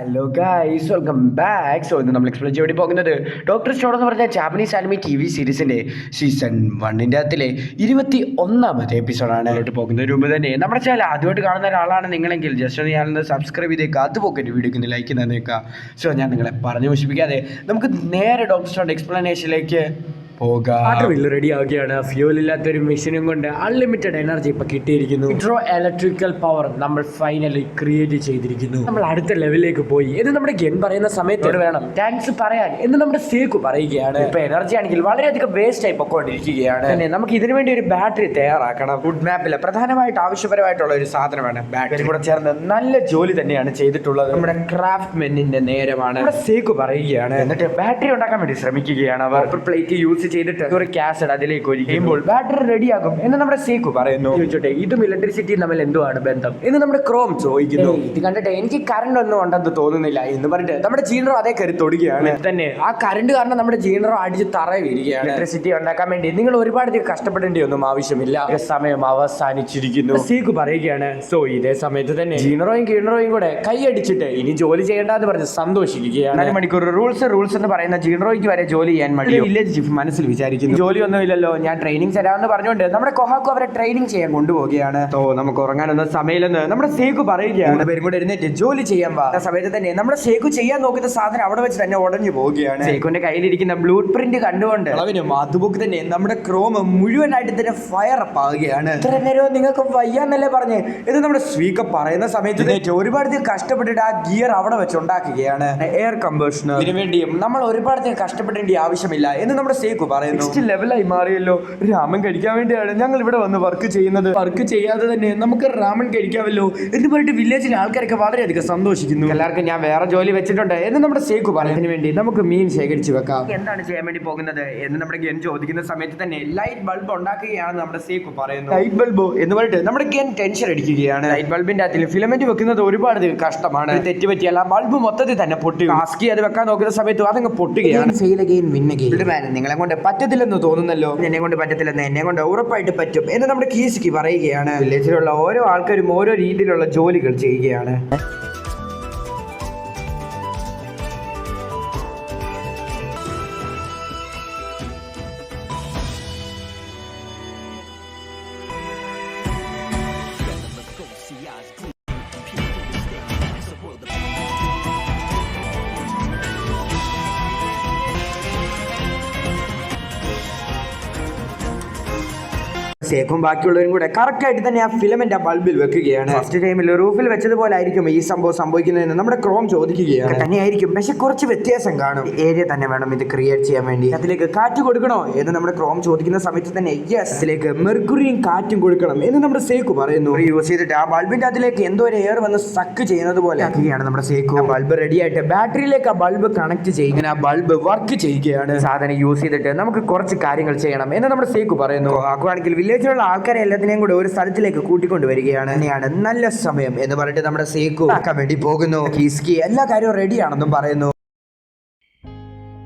Hello guys, welcome back. So ഇന്ന് നമ്മൾ explain ചെയ്യാൻ വേണ്ടി പോകുന്നത് ഡോക്ടർ സ്റ്റോൺ എന്ന് പറഞ്ഞ ജാപ്പനീസ് ആനിമി TV സീരീസിന്റെ സീസൺ 1ന്റെ അകത്തിലെ 21ാമത്തെ എപ്പിസോഡാണ് പോകുന്നതിന് മുമ്പ് തന്നെ നമ്മുടെ ചാനൽ ആദ്യമായിട്ട് കാണുന്ന ഒരാളാണ് നിങ്ങളെങ്കിൽ ജസ്റ്റ് ഒന്ന് ഞാനൊന്ന് സബ്സ്ക്രൈബ് ചെയ്തേക്കുക. അതുപോലെ വീഡിയോക്ക് ലൈക്ക് തന്നേക്കുക. സോ ഞാൻ നിങ്ങളെ പറഞ്ഞു മോഷിപ്പിക്കാതെ നമുക്ക് നേരെ ഡോക്ടർ സ്റ്റോണിന്റെ എക്സ്പ്ലനേഷനിലേക്ക് റെഡി ആവുകയാണ്. ഫ്യൂൽ ഇല്ലാത്തൊരു മെഷീനും കൊണ്ട് അൺലിമിറ്റഡ് എനർജി ഇപ്പൊ കിട്ടിയിരിക്കുന്നു. ഹൈഡ്രോ ഇലക്ട്രിക്കൽ പവർ നമ്മൾ ഫൈനലി ക്രിയേറ്റ് ചെയ്തിരിക്കുന്നു. നമ്മൾ അടുത്ത ലെവലിലേക്ക് പോയി എന്ന് നമ്മുടെ ഗെൻ പറയുന്ന സമയത്തോട് വേണം താങ്ക്സ് പറയാൻ എന്ന് നമ്മുടെ സേക്കു പറയുകയാണ്. ഇപ്പൊ എനർജി ആണെങ്കിൽ വളരെയധികം വേസ്റ്റ് ആയി പൊക്കോണ്ടിരിക്കുകയാണ്. തന്നെ നമുക്ക് ഇതിനു വേണ്ടി ഒരു ബാറ്ററി തയ്യാറാക്കണം. ഫുഡ് മാപ്പിൽ പ്രധാനമായിട്ട് ആവശ്യപരമായിട്ടുള്ള ഒരു സാധനമാണ് ബാറ്ററി. കൂടെ ചേർന്ന് നല്ല ജോലി തന്നെയാണ് ചെയ്തിട്ടുള്ളത്. നമ്മുടെ ക്രാഫ്റ്റ് മെന്നിന്റെ നേരമാണ് നമ്മുടെ സേക്കു പറയുകയാണ്. എന്നിട്ട് ബാറ്ററി ഉണ്ടാക്കാൻ വേണ്ടി ശ്രമിക്കുകയാണ്. അവർ പ്ലേറ്റ് യൂസ് ചെയ്തിട്ട് ഒരു ആസിഡ് അതിലേക്ക് ഒഴിക്കുമ്പോൾ ബാറ്ററി റെഡിയാകും എന്ന് നമ്മുടെ സേക്കു പറയുന്നു. ചോദിച്ചോട്ടെ, ഇതും ഇലക്ട്രിസിറ്റി തമ്മിൽ എന്തുവാണ് ബന്ധം എന്ന് നമ്മുടെ ക്രോം ചോദിക്കുന്നു. ഇത് കണ്ടിട്ട് എനിക്ക് കറണ്ട് ഒന്നും ഉണ്ടെന്ന് തോന്നുന്നില്ല എന്ന് പറഞ്ഞിട്ട് നമ്മുടെ ജീനറോ അതേ കയറി തൊടുകയാണ്. തന്നെ ആ കറണ്ട് കാരണം നമ്മുടെ ജീനറോ അടിച്ച് തറ വീഴുകയാണ്. ഇലക്ട്രിസിറ്റി ഉണ്ടാക്കാൻ വേണ്ടി നിങ്ങൾ ഒരുപാട് കഷ്ടപ്പെടേണ്ടി ഒന്നും ആവശ്യമില്ല. സമയം അവസാനിച്ചിരിക്കുന്നു സേക്കു പറയുകയാണ്. സോ ഇതേ സമയത്ത് തന്നെ ജീനറോയും കീണറോയും കൂടെ കൈയടിച്ചിട്ട് ഇനി ജോലി ചെയ്യേണ്ടെന്ന് പറഞ്ഞ് സന്തോഷിക്കുകയാണ്. 4 മണിക്കൂർ റൂൾസ് എന്ന് പറയുന്ന ജീനറോയ്ക്ക് വരെ ജോലി ചെയ്യാൻ മതി. വില്ലേജ് ചീഫ് മനസ്സിൽ വിചാരിക്കുന്നു, ജോലിയൊന്നും ഇല്ലല്ലോ, ഞാൻ ട്രെയിനിങ് തരാമെന്ന് പറഞ്ഞുകൊണ്ട് നമ്മുടെ കൊഹാക്കു അവരെ ട്രെയിനിങ് ചെയ്യാൻ കൊണ്ടുപോവുകയാണ്. ഓ നമുക്ക് ഉറങ്ങാനൊന്നും സമയമില്ലെന്ന് നമ്മുടെ സേക്കു പറയുകയാണ്. പേരും കൂടെ എഴുന്നേറ്റ് ജോലി ചെയ്യാൻ വാ. ആ സമയത്ത് തന്നെ നമ്മുടെ സേക്കു ചെയ്യാൻ നോക്കുന്ന സാധനം അവിടെ വെച്ച് തന്നെ ഉടഞ്ഞു പോവുകയാണ്. സേക്കുവിന്റെ കയ്യിലിരിക്കുന്ന ബ്ലൂ പ്രിന്റ് കണ്ടുകൊണ്ട് അവനും അതുപോലെ തന്നെ നമ്മുടെ ക്രോം മുഴുവനായിട്ട് തന്നെ ഫയർ അപ്പ് ആവുകയാണ്. ഇത്ര നേരം നിങ്ങൾക്ക് വയ്യാന്നല്ലേ പറഞ്ഞ് ഇത് നമ്മുടെ സ്വീക്ക പറയുന്ന സമയത്ത് ഒരുപാട് കഷ്ടപ്പെട്ടിട്ട് ആ ഗിയർ അവിടെ വെച്ച് ഉണ്ടാക്കുകയാണ്. എയർ കമ്പഷണർ. ഇതിനു വേണ്ടിയും നമ്മൾ ഒരുപാട് കഷ്ടപ്പെടേണ്ട ആവശ്യമില്ല എന്ന് നമ്മുടെ സേക്കു പറയുന്നു. നെക്സ്റ്റ് ലെവലായി മാറിയല്ലോ. രാമൻ കഴിക്കാൻ വേണ്ടിയാണ് ഞങ്ങൾ ഇവിടെ വന്ന് വർക്ക് ചെയ്യുന്നത്. വർക്ക് ചെയ്യാതെ തന്നെ നമുക്ക് രാമൻ കഴിക്കാമല്ലോ എന്ന് പറഞ്ഞിട്ട് വില്ലേജിലെ ആൾക്കാരൊക്കെ വളരെയധികം സന്തോഷിക്കുന്നു. എല്ലാവർക്കും ഞാൻ വേറെ ജോലി വെച്ചിട്ടുണ്ട് എന്ന് നമ്മുടെ സേക്കു പറയുന്നതിന് വേണ്ടി നമുക്ക് മീൻ ശേഖരിച്ചു വെക്കാം. എന്താണ് ചെയ്യാൻ വേണ്ടി പോകുന്നത് എന്ന് നമ്മുടെ ഗെൻ ചോദിക്കുന്ന സമയത്ത് തന്നെ ലൈറ്റ് ബൾബ് ഉണ്ടാക്കുകയാണെന്ന് നമ്മുടെ സേക്കു പറയുന്നു. ലൈറ്റ് ബൾബോ എന്ന് പറഞ്ഞിട്ട് നമ്മുടെ ഗെൻ ടെൻഷൻ അടിക്കുകയാണ്. ലൈറ്റ് ബൾബിന്റെ അതിൽ ഫിലമെന്റ് വെക്കുന്നത് ഒരുപാട് കഷ്ടമാണ്. തെറ്റ് പറ്റിയാൽ ആ ബൾബ് മൊത്തത്തിൽ തന്നെ പൊട്ടി. ആസ്കി അത് വെക്കാൻ നോക്കുന്ന സമയത്ത് അതങ്ങ് പൊട്ടുകയാണ്. നിങ്ങളെ കൊണ്ട് പറ്റത്തില്ലെന്ന് തോന്നുന്നല്ലോ. എന്നെ കൊണ്ട് പറ്റത്തില്ലെന്ന് എന്നെ കൊണ്ട് ഉറപ്പായിട്ട് പറ്റും എന്ന് നമ്മുടെ കീസ്കി പറയുകയാണ്. വില്ലേജിലുള്ള ഓരോ ആൾക്കാരും ഓരോ രീതിയിലുള്ള ജോലികൾ ചെയ്യുകയാണ്. സേക്കും ബാക്കിയുള്ളവരും കൂടെ കറക്റ്റ് ആയിട്ട് തന്നെ ആ ഫിലമെന്റ് ആ ബൾബിൽ വെക്കുകയാണ്. ഫസ്റ്റ് ടൈമിൽ റൂഫിൽ വെച്ചതുപോലെ ആയിരിക്കും ഈ സംഭവം സംഭവിക്കുന്നതെന്ന് നമ്മുടെ ക്രോം ചോദിക്കുകയാണ്. തന്നെയായിരിക്കും, പക്ഷെ കുറച്ച് വ്യത്യാസം കാണും. ഏരിയ തന്നെ വേണം ഇത് ക്രിയേറ്റ് ചെയ്യാൻ വേണ്ടി. അതിലേക്ക് കാറ്റ് കൊടുക്കണോ എന്ന് നമ്മുടെ ക്രോം ചോദിക്കുന്ന സമയത്ത് തന്നെ യെസ്, അതിലേക്ക് മെർക്കുറിയും കാറ്റും കൊടുക്കണം എന്ന് നമ്മുടെ സേക്കു പറയുന്നു. യൂസ് ചെയ്തിട്ട് ആ ബൾബിന്റെ അതിലേക്ക് എന്തോ ഒരു എയർ വന്ന് സക്ക് ചെയ്യുന്നത് പോലെ ആക്കുകയാണ് നമ്മുടെ സേക്കു. ബൾബ് റെഡി ആയിട്ട് ബാറ്ററിയിലേക്ക് ആ ബൾബ് കണക്ട് ചെയ്യുക. ആ ബൾബ് വർക്ക് ചെയ്യുകയാണ്. സാധനം യൂസ് ചെയ്തിട്ട് നമുക്ക് കുറച്ച് കാര്യങ്ങൾ ചെയ്യണം എന്ന് നമ്മുടെ സേക്കു പറയുന്നു. ആക്കുകയാണെങ്കിൽ വില്ലേജിലുള്ള ആൾക്കാരെ എല്ലാത്തിനെയും കൂടെ ഒരു സ്ഥലത്തിലേക്ക് കൂട്ടിക്കൊണ്ടുവരികയാണ്. തന്നെയാണ് നല്ല സമയം എന്ന് പറഞ്ഞിട്ട് നമ്മുടെ സേക്കു ആക്കാൻ വേണ്ടി പോകുന്നു. കീസ്കി എല്ലാ കാര്യവും റെഡിയാണെന്നും പറയുന്നു.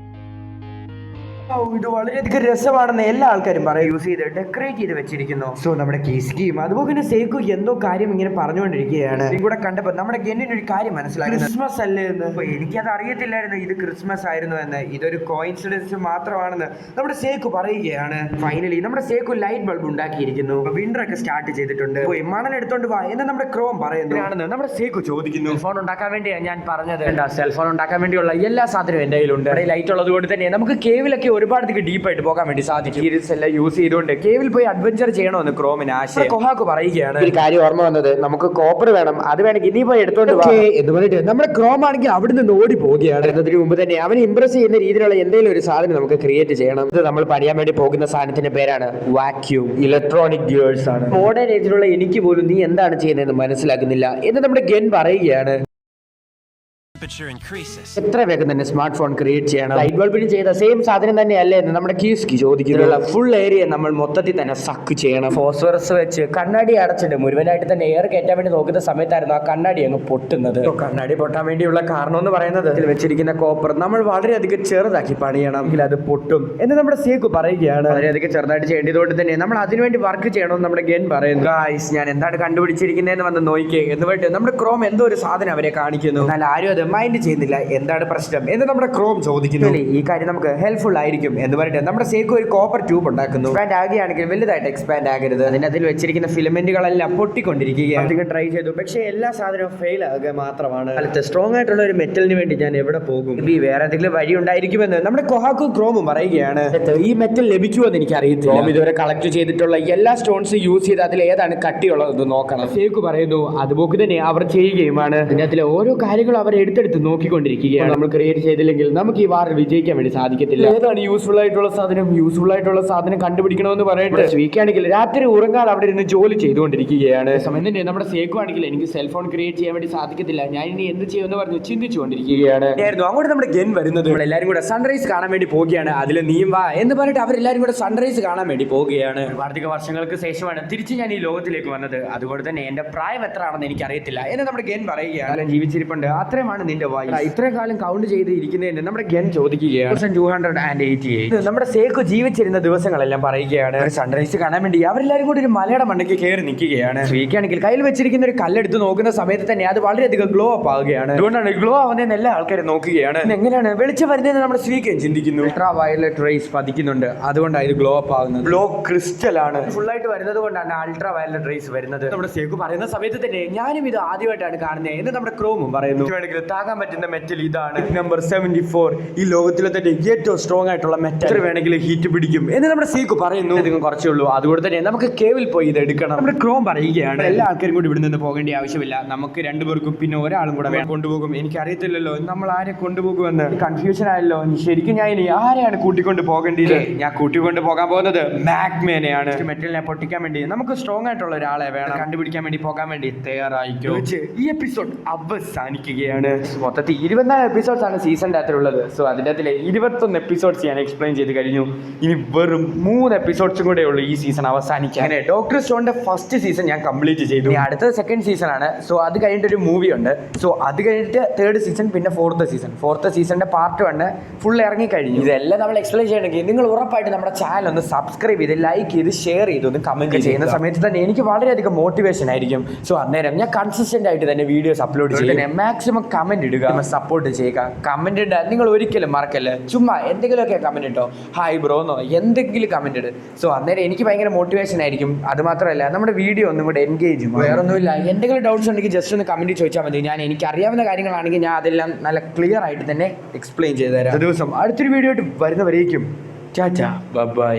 ഇത് വളരെയധികം രസമാണെന്ന് എല്ലാ ആൾക്കാരും പറയും. യൂസ് ചെയ്ത് ഡെക്കറേറ്റ് ചെയ്ത് വെച്ചിരിക്കുന്നു. സോ നമ്മുടെ കീസ്കിയും അതുപോലെ തന്നെ സേക്കു എന്തോ കാര്യം ഇങ്ങനെ പറഞ്ഞുകൊണ്ടിരിക്കുകയാണ്. കൂടെ കണ്ടപ്പോൾ നമ്മുടെ ഗെന്നിന് ഒരു കാര്യം മനസ്സിലായി, ക്രിസ്മസ് അല്ലേ എന്ന്. അപ്പൊ എനിക്കത് അറിയത്തില്ലായിരുന്നു ഇത് ക്രിസ്മസ് ആയിരുന്നു എന്ന്. ഇതൊരു കോയിൻസിഡൻസ് മാത്രമാണെന്ന് നമ്മുടെ സേക്കു പറയുകയാണ്. ഫൈനലി നമ്മുടെ സേക്കു ലൈറ്റ് ബൾബ് ഉണ്ടാക്കിയിരിക്കുന്നു. വിന്റർ ഒക്കെ സ്റ്റാർട്ട് ചെയ്തിട്ടുണ്ട്. പോയി മണൽ എടുത്തോണ്ട് വാ എന്ന് നമ്മുടെ ക്രോം പറയുന്നു. നമ്മുടെ സേക്കു ചോദിക്കുന്നു, ഫോൺ ഉണ്ടാക്കാൻ വേണ്ടിയാണ് ഞാൻ പറഞ്ഞത്. സെൽഫോൺ ഉണ്ടാക്കാൻ വേണ്ടിയുള്ള എല്ലാ സാധനവും എന്റെ കയ്യിലുണ്ട്. ലൈറ്റ് ഉള്ളത് കൊണ്ട് തന്നെ നമുക്ക് കേവിലൊക്കെ ഒരുപാട് ഡീപ്പായിട്ട് പോകാൻ വേണ്ടി സാധിക്കും. എല്ലാം യൂസ് ചെയ്തുകൊണ്ട് കേവിൽ പോയി അഡ്വഞ്ചർ ചെയ്യണമെന്ന് ക്രോമിന് ആശയം. കൊഹാക്കു പറയുകയാണ്. ഒരു കാര്യം ഓർമ്മ വന്നത്, നമുക്ക് കോപ്പർ വേണം, അത് വേണമെങ്കിൽ ഇനി പോയി എടുത്തോണ്ട് എന്ന് പറഞ്ഞിട്ട് നമ്മുടെ ക്രോം ആണെങ്കിൽ അവിടെ നിന്ന് ഓടി പോവുകയാണ്. എന്നതിന് മുമ്പ് തന്നെ അവനെ ഇംപ്രസ് ചെയ്യുന്ന രീതിയിലുള്ള എന്തെങ്കിലും ഒരു സാധനം നമുക്ക് ക്രിയേറ്റ് ചെയ്യണം. ഇത് നമ്മൾ പണിയാൻ വേണ്ടി പോകുന്ന സാധനത്തിന്റെ പേരാണ് വാക്യൂം ഇലക്ട്രോണിക് ഗിയേഴ്സ് ആണ്. മോഡേൺ ഏജിലുള്ള എനിക്ക് പോലും നീ എന്താണ് ചെയ്യുന്നതെന്ന് മനസ്സിലാക്കുന്നില്ല എന്ന് നമ്മുടെ ഗെൻ പറയുകയാണ്. എത്ര വേഗം തന്നെ സ്മാർട്ട് ഫോൺ ക്രിയേറ്റ് ചെയ്യണം. ലൈറ്റ് ബൾബിന് ചെയ്ത സെയിം സാധനം തന്നെയല്ലേ എന്ന് നമ്മുടെ കീസ്കി ചോദിക്കുന്നുള്ള ഫുൾ ഏരിയ നമ്മൾ മൊത്തത്തിൽ തന്നെ സക്ക് ചെയ്യണം. ഫോസ്ഫറസ് വെച്ച് കണ്ണാടി അടച്ചിട്ട് മുഴുവനായിട്ട് തന്നെ എയർ കയറ്റാൻ വേണ്ടി നോക്കുന്ന സമയത്തായിരുന്നു ആ കണ്ണാടി അങ്ങ് പൊട്ടുന്നത്. കണ്ണാടി പൊട്ടാൻ വേണ്ടിയുള്ള കാരണം എന്ന് പറയുന്നത് ഇതിൽ വെച്ചിരിക്കുന്ന കോപ്പർ നമ്മൾ വളരെയധികം ചെറുതാക്കി പണിയണം, എങ്കിൽ അത് പൊട്ടും എന്ന് നമ്മുടെ സേക്കു പറയുകയാണ്. വളരെയധികം ചെറുതായിട്ട് ചെയ്യേണ്ടതുകൊണ്ട് തന്നെ നമ്മൾ അതിനുവേണ്ടി വർക്ക് ചെയ്യണമെന്ന് നമ്മുടെ ഗെൻ പറയുന്നു. ഗായ്സ്, ഞാൻ എന്താണ് കണ്ടുപിടിച്ചിരിക്കുന്നതെന്ന് വന്ന് നോക്കിയേ എന്ന് പറഞ്ഞിട്ട് നമ്മുടെ ക്രോം എന്തോ ഒരു സാധനം അവരെ കാണിക്കുന്നു. എന്നാൽ ആരും അത് മൈൻഡ് ചെയ്യുന്നില്ല. എന്താണ് പ്രശ്നം എന്ന് നമ്മുടെ ക്രോം ചോദിക്കുന്നു. ഈ കാര്യം നമുക്ക് ഹെൽപ്ഫുൾ ആയിരിക്കും എന്ന് പറഞ്ഞിട്ട് നമ്മുടെ സേക്കു ഒരു കോപ്പർ ട്യൂബ് ഉണ്ടാക്കുന്നു. എക്സ്പാൻഡ് ആകുകയാണെങ്കിൽ വലുതായിട്ട് എക്സ്പാൻഡ് ആകരുത്. അതിൽ വെച്ചിരിക്കുന്ന ഫിലമെന്റുകളെല്ലാം പൊട്ടിക്കൊണ്ടിരിക്കുകയാണ്. അധികം ട്രൈ ചെയ്തു, പക്ഷേ എല്ലാ സാധനവും ഫെയിൽ ആകുക മാത്രമാണ്. അടുത്ത സ്ട്രോങ് ആയിട്ടുള്ള ഒരു മെറ്റലിന് വേണ്ടി ഞാൻ എവിടെ പോകും? വേറെ എന്തെങ്കിലും വഴി ഉണ്ടായിരിക്കുമെന്ന് നമ്മുടെ കൊഹാക്കും ക്രോമും പറയുകയാണ്. ഈ മെറ്റൽ ലഭിക്കുമെന്ന് എനിക്ക് അറിയത്തില്ല. ക്രോം ഇതുവരെ കളക്ട് ചെയ്തിട്ടുള്ള എല്ലാ സ്റ്റോൺസ് യൂസ് ചെയ്ത് അതിൽ ഏതാണ് കട്ടിയുള്ളത് നോക്കണം. സേക്കു പറയുന്നു അതുപോലെ തന്നെ അവർ ചെയ്യുകയുമാണ്. അതിനകത്തിലെ ഓരോ കാര്യങ്ങളും അവർ എടുത്തെടുത്ത് നോക്കിക്കൊണ്ടിരിക്കുകയാണ്. നമ്മൾ ക്രിയേറ്റ് ചെയ്തില്ലെങ്കിൽ നമുക്ക് ഈ വാറിൽ വിജയിക്കാൻ വേണ്ടി സാധിക്കത്തില്ല. ഏതാണ് യൂസ്ഫുൾ ആയിട്ടുള്ള സാധനം കണ്ടുപിടിക്കണമെന്ന് പറയട്ടെ. സ്വീക്കാണെങ്കിൽ രാത്രി ഉറങ്ങാതെ അവിടെ ഇരുന്ന് ജോലി ചെയ്തുകൊണ്ടിരിക്കുകയാണ്. സമയം തന്നെ നമ്മുടെ സേക്കു ആണെങ്കിൽ എനിക്ക് സെൽഫോൺ ക്രിയേറ്റ് ചെയ്യാൻ വേണ്ടി സാധിക്കത്തില്ല, ഞാൻ ഇനി എന്ത് ചെയ്യുമെന്ന് പറഞ്ഞ് ചിന്തിച്ചുകൊണ്ടിരിക്കുകയാണ്. അങ്ങോട്ട് നമ്മുടെ ഗെൻ വരുന്നത് എല്ലാവരും കൂടെ സൺറൈസ് കാണാൻ വേണ്ടി പോവുകയാണ്. അതിൽ നീയും വാ എന്ന് പറഞ്ഞിട്ട് അവരെല്ലാവരും കൂടെ സൺറൈസ് കാണാൻ വേണ്ടി പോവുകയാണ്. അധികം വർഷങ്ങൾക്ക് ശേഷമാണ് തിരിച്ച് ഞാൻ ഈ ലോകത്തിലേക്ക് വന്നത്. അതുകൊണ്ട് തന്നെ എന്റെ പ്രായം എത്ര ആണെന്ന് എനിക്ക് അറിയത്തില്ല എന്ന് നമ്മുടെ ഗെൻ പറയുകയാണ്. ജീവിച്ചിരിപ്പുണ്ട്, അത്രയുമാണ് നിന്റെ വയസ്സ്. ഇത്രയും കാലം കൗണ്ട് ചെയ്ത് ഇരിക്കുന്നതിന് നമ്മുടെ ഗെൻ ചോദിക്കുകയാണ്. 288. നമ്മുടെ സേക്കു ജീവിച്ചിരുന്ന ദിവസങ്ങളെല്ലാം പറയുകയാണ്. സൺറൈസ് കാണാൻ വേണ്ടി അവരെല്ലാവരും കൂടി ഒരു മലയുടെ മണ്ടയ്ക്ക് കയറി നിൽക്കുകയാണ്. സ്വീക്കാണെങ്കിൽ കയ്യിൽ വെച്ചിരിക്കുന്ന ഒരു കല്ലെടുത്ത് നോക്കുന്ന സമയത്ത് തന്നെ അത് വളരെയധികം ഗ്ലോ അപ്പ് ആവുകയാണ്. അതുകൊണ്ടാണ് ഗ്ലോ ആവുന്നതെന്ന് എല്ലാ ആൾക്കാരും നോക്കുകയാണ്. എങ്ങനെയാണ് വെളിച്ചം വരുന്നതെന്ന് നമ്മുടെ സ്വീക്കൻ ചിന്തിക്കുന്നു. അൾട്രാ വയലറ്റ് റേസ് പതിക്കുന്നുണ്ട്, അതുകൊണ്ടാണ് ഇത് ഗ്ലോ അപ്പ് ആവുന്നത്. ഗ്ലോ ക്രിസ്റ്റൽ ആണ്, ഫുൾ ആയിട്ട് വരുന്നത് കൊണ്ടാണ് അൾട്രാ വയലറ്റ് റേസ് വരുന്നത്. നമ്മുടെ സേക്കു പറയുന്ന സമയത്ത് തന്നെ ഞാനും ഇത് ആദ്യമായിട്ടാണ് കാണുന്നത് എന്ന് നമ്മുടെ ക്രോമും പറയുന്നു. വേണമെങ്കിൽ താങ്ങാൻ പറ്റുന്ന മെറ്റൽ ഇതാണ്, നമ്പർ 74. ഈ ലോകത്തിലെ തന്നെ ഏറ്റവും സ്ട്രോങ് ആയിട്ടുള്ള മെറ്റൽ വേണമെങ്കിൽ ഹീറ്റ് പിടിക്കും എന്ന് നമ്മുടെ സേക്കു പറയുന്നു. അധികം കുറച്ചേ ഉള്ളൂ, അതുകൊണ്ട് തന്നെ നമുക്ക് കേവിൽ പോയി ഇത് എടുക്കണം. നമ്മുടെ ക്രോം പറയുകയാണ് എല്ലാ ആൾക്കാരും കൂടി ഇവിടെ നിന്ന് പോകേണ്ട ആവശ്യമില്ല, നമുക്ക് രണ്ടുപേർക്കും പിന്നെ ഒരാളും കൂടെ കൊണ്ടുപോകും. എനിക്കറിയത്തില്ലല്ലോ നമ്മൾ ആരെ കൊണ്ടുപോകുമെന്ന്, കൺഫ്യൂഷൻ ആയല്ലോ. ശരിക്കും ഞാൻ ഇനി ആരെയാണ് കൂട്ടിക്കൊണ്ട് പോകേണ്ടത്? ഞാൻ കൂട്ടിക്കൊണ്ട് പോകാൻ പോകുന്നത് മാഗ്മേനെയാണ്. മെറ്റലിനെ പൊട്ടിക്കാൻ വേണ്ടി നമുക്ക് സ്ട്രോങ് ആയിട്ടുള്ള ഒരാളെ വേണം. കണ്ടുപിടിക്കാൻ വേണ്ടി പോകാൻ വേണ്ടി തയ്യാറായിക്കോ. ഈ എപ്പിസോഡ് അവസാനിക്കുകയാണ്. മൊത്തത്തിൽ 24 എപ്പിസോഡ്സ് ആണ് സീസണിന്റെ അകത്തുള്ളത്. സോ അതിൻ്റെ അകത്തിലെ 21 എപ്പിസോഡ്സ് ഞാൻ എക്സ്പ്ലെയിൻ ചെയ്ത് കഴിഞ്ഞു. ഇനി വെറും 3 എപ്പിസോഡ്സും കൂടെ ഉള്ളൂ ഈ സീസൺ അവസാനിക്കാൻ. അങ്ങനെ ഡോക്ടർ സ്റ്റോണിന്റെ ഫസ്റ്റ് സീസൺ ഞാൻ കംപ്ലീറ്റ് ചെയ്തു. അടുത്തത് സെക്കൻഡ് സീസൺ ആണ്. സോ അത് കഴിഞ്ഞിട്ട് ഒരു മൂവി ഉണ്ട്. സോ അത് കഴിഞ്ഞിട്ട് തേർഡ് സീസൺ, പിന്നെ ഫോർത്ത് സീസണിന്റെ പാർട്ട് 1 ഫുൾ ഇറങ്ങിക്കഴിഞ്ഞു. ഇതെല്ലാം നമ്മൾ എക്സ്പ്ലെയിൻ ചെയ്യണമെങ്കിൽ നിങ്ങൾ ഉറപ്പായിട്ട് നമ്മുടെ ചാനൽ ഒന്ന് സബ്സ്ക്രൈബ് ചെയ്ത് ലൈക്ക് ചെയ്ത് ഷെയർ ചെയ്ത് ഒന്ന് കമന്റ് ചെയ്യുന്ന സമയത്ത് തന്നെ എനിക്ക് വളരെയധികം മോട്ടിവേഷൻ ആയിരിക്കും. സോ അന്നേരം ഞാൻ കൺസിസ്റ്റന്റ് ആയിട്ട് തന്നെ വീഡിയോസ് അപ്ലോഡ് ചെയ്യുക. മാക്സിമം കമന്റ് ഇടുക, സപ്പോർട്ട് ചെയ്യുക. കമന്റ് ഇടുക നിങ്ങൾ ഒരിക്കലും മറക്കല്ലേ. ചുമ്മാ എന്തെങ്കിലുമൊക്കെ കമന്റ് ഇട്ടോ, ഹായ് ബ്രോന്നോ എന്തെങ്കിലും കമന്റ് ഇട്. സോ അന്നേരം എനിക്ക് ഭയങ്കര മോട്ടിവേഷൻ ആയിരിക്കും. അത് മാത്രമല്ല നമ്മുടെ വീഡിയോ ഒന്നും കൂടെ എൻഗേജ്. വേറൊന്നുമില്ല, എന്തെങ്കിലും ഡൗട്ട്സ് ഉണ്ടെങ്കിൽ ജസ്റ്റ് ഒന്ന് കമന്റ് ചോദിച്ചാൽ മതി. ഞാൻ എനിക്ക് അറിയാവുന്ന കാര്യങ്ങളാണെങ്കിൽ ഞാൻ അതെല്ലാം നല്ല ക്ലിയർ ആയിട്ട് തന്നെ എക്സ്പ്ലെയിൻ ചെയ്തു തരാം. ദിവസം അടുത്തൊരു വീഡിയോ ആയിട്ട് വരുന്നവരേക്കും ടാറ്റാ ബൈ.